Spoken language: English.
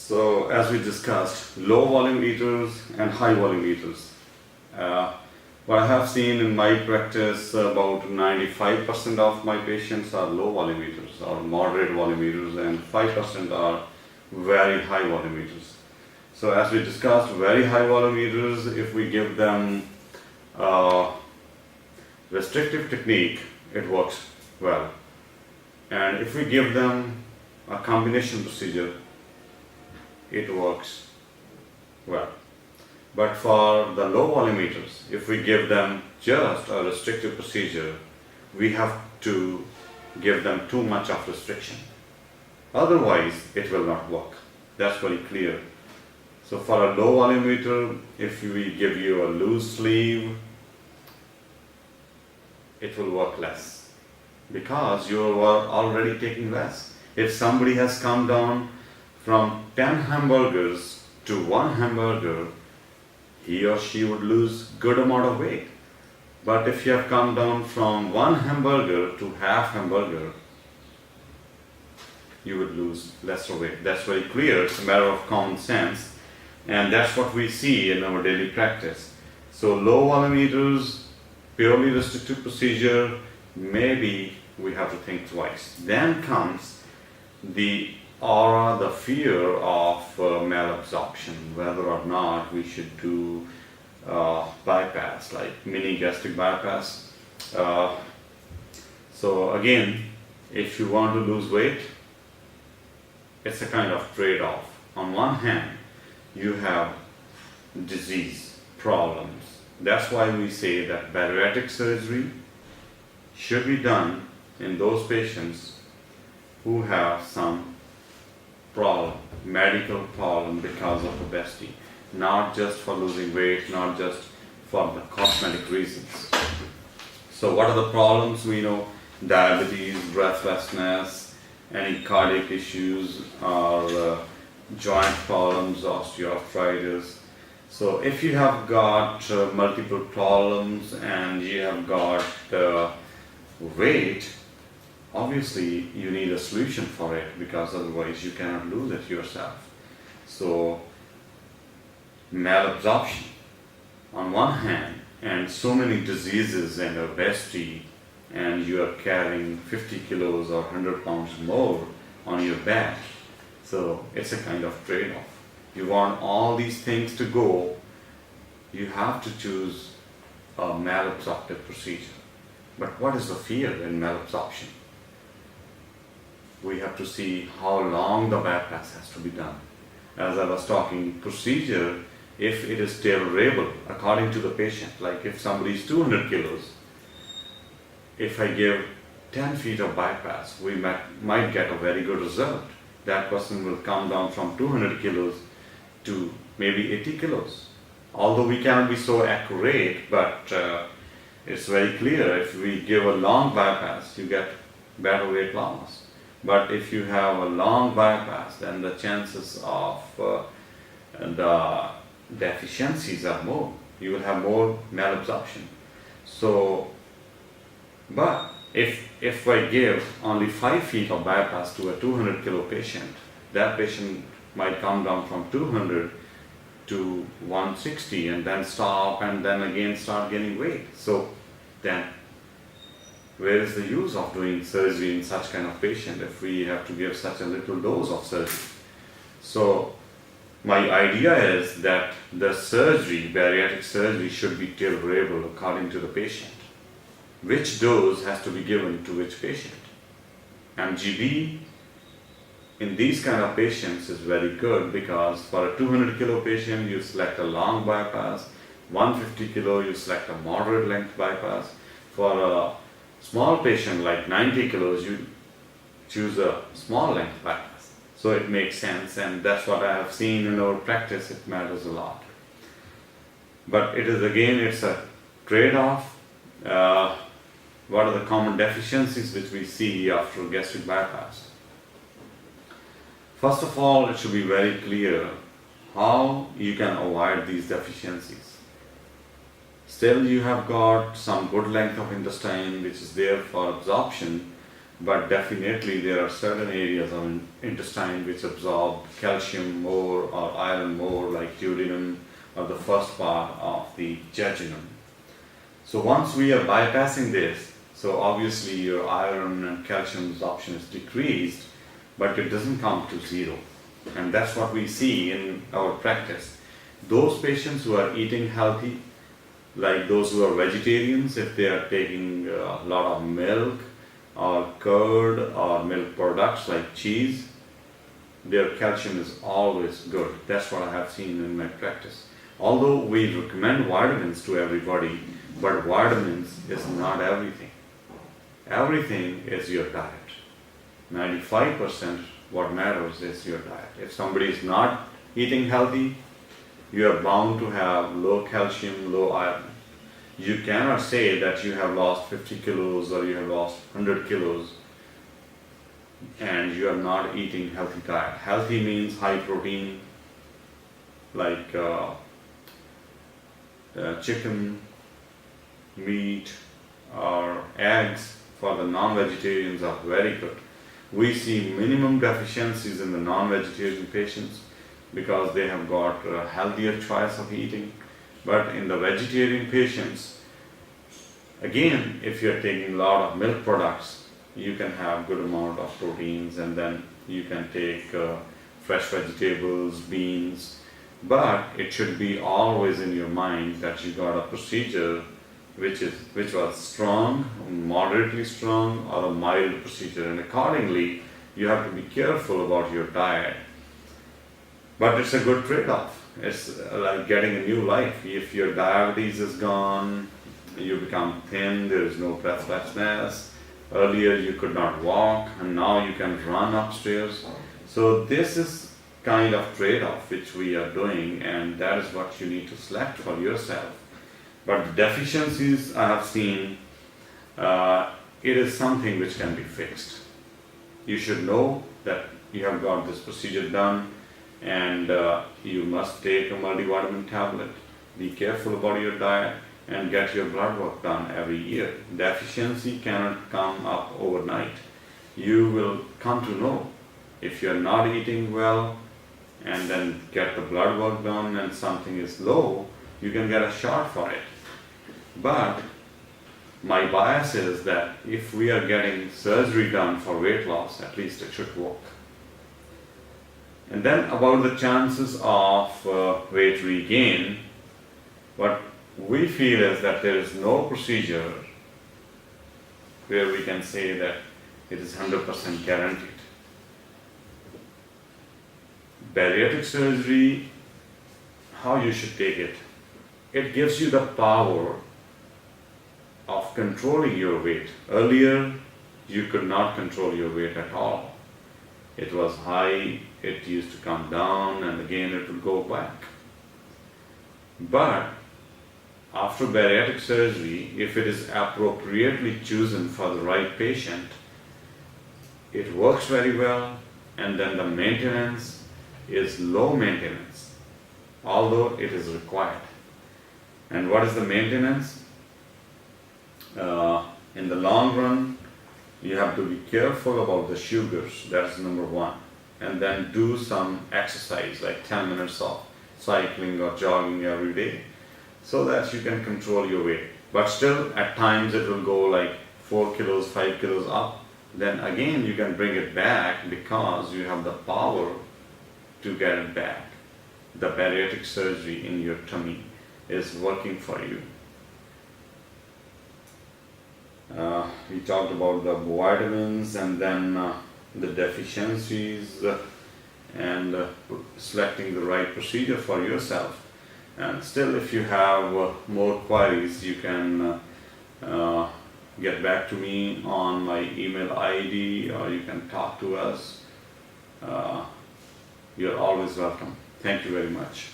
So as we discussed, low volume eaters and high volume eaters. What I have seen in my practice, about 95% of my patients are low volume eaters or moderate volume eaters, and 5% are very high volume eaters. So as we discussed, very high volume eaters, if we give them restrictive technique, it works well. And if we give them a combination procedure, it works well. But for the low volume eaters, if we give them just a restrictive procedure, we have to give them too much of restriction. Otherwise, it will not work. That's very clear. So for a low volume eater, if we give you a loose sleeve, it will work less because you are already taking less. If somebody has come down from 10 hamburgers to 1 hamburger, he or she would lose good amount of weight. But if you have come down from 1 hamburger to half hamburger, you would lose lesser weight. That's very clear. It's a matter of common sense, and that's what we see in our daily practice. So low volume eaters, purely restrictive procedure, maybe we have to think twice. Then comes the aura, the fear of malabsorption, whether or not we should do bypass, like mini gastric bypass. So again, if you want to lose weight, it's a kind of trade-off. On one hand, you have disease problems. That's why we say that bariatric surgery should be done in those patients who have some problem, medical problem because of obesity, not just for losing weight, not just for the cosmetic reasons. So what are the problems? We know diabetes, breathlessness, any cardiac issues, or joint problems, osteoarthritis. So if you have got multiple problems and you have got weight, obviously you need a solution for it, because otherwise you cannot lose it yourself. So malabsorption on one hand, and so many diseases and obesity, and you are carrying 50 kilos or 100 pounds more on your back. So it's a kind of trade-off. You want all these things to go, you have to choose a malabsorptive procedure. But what is the fear in malabsorption? We have to see how long the bypass has to be done. As I was talking, procedure, if it is tolerable according to the patient, like if somebody is 200 kilos, if I give 10 feet of bypass, we might get a very good result. That person will come down from 200 kilos to maybe 80 kilos. Although we cannot be so accurate, but it's very clear, if we give a long bypass, you get better weight loss. But if you have a long bypass, then the chances of the deficiencies are more. You will have more malabsorption. So, but if I give only 5 feet of bypass to a 200 kilo patient, that patient might come down from 200 to 160 and then stop and then again start gaining weight. So then where is the use of doing surgery in such kind of patient if we have to give such a little dose of surgery? So my idea is that the surgery, bariatric surgery, should be tolerable according to the patient. Which dose has to be given to which patient? MGB in these kind of patients is very good, because for a 200 kilo patient you select a long bypass, 150 kilo you select a moderate length bypass. For a small patient like 90 kilos, you choose a small length bypass. So it makes sense, and that's what I have seen in our practice. It matters a lot. But it is, again, it's a trade-off. What are the common deficiencies which we see after gastric bypass? First of all, it should be very clear how you can avoid these deficiencies. Still you have got some good length of intestine which is there for absorption, but definitely there are certain areas of intestine which absorb calcium more or iron more, like duodenum or the first part of the jejunum. So once we are bypassing this, so obviously your iron and calcium absorption is decreased, but it doesn't come to zero. And that's what we see in our practice. Those patients who are eating healthy, like those who are vegetarians, if they are taking a lot of milk or curd or milk products like cheese, their calcium is always good. That's what I have seen in my practice. Although we recommend vitamins to everybody, but vitamins is not everything. Everything is your diet. 95% what matters is your diet. If somebody is not eating healthy, you are bound to have low calcium, low iron. You cannot say that you have lost 50 kilos or you have lost 100 kilos and you are not eating healthy diet. Healthy means high protein, like chicken, meat, or eggs. For the non-vegetarians are very good. We see minimum deficiencies in the non-vegetarian patients because they have got a healthier choice of eating. But in the vegetarian patients, again, if you're taking a lot of milk products, you can have good amount of proteins, and then you can take fresh vegetables, beans. But it should be always in your mind that you got a procedure which was strong, moderately strong, or a mild procedure, and accordingly you have to be careful about your diet. But it's a good trade-off. It's like getting a new life. If your diabetes is gone, you become thin, there is no breathlessness. Earlier you could not walk, and now you can run upstairs. So this is kind of trade-off which we are doing, and that is what you need to select for yourself. But the deficiencies I have seen, it is something which can be fixed. You should know that you have got this procedure done, and you must take a multivitamin tablet. Be careful about your diet and get your blood work done every year. Deficiency cannot come up overnight. You will come to know if you are not eating well and then get the blood work done and something is low, you can get a shot for it. But my bias is that if we are getting surgery done for weight loss, at least it should work. And then about the chances of weight regain, what we feel is that there is no procedure where we can say that it is 100% guaranteed. Bariatric surgery, how you should take it, it gives you the power of controlling your weight. Earlier, you could not control your weight at all. It was high, it used to come down, and again it would go back. But after bariatric surgery, if it is appropriately chosen for the right patient, it works very well, and then the maintenance is low maintenance, although it is required. And what is the maintenance? In the long run, you have to be careful about the sugars. That's number one. And then do some exercise, like 10 minutes of cycling or jogging every day, so that you can control your weight. But still, at times it will go like 4 kilos, 5 kilos up. Then again you can bring it back because you have the power to get it back. The bariatric surgery in your tummy is working for you. We talked about the vitamins, and then the deficiencies, and selecting the right procedure for yourself. And still, if you have more queries, you can get back to me on my email ID, or you can talk to us. You're always welcome. Thank you very much.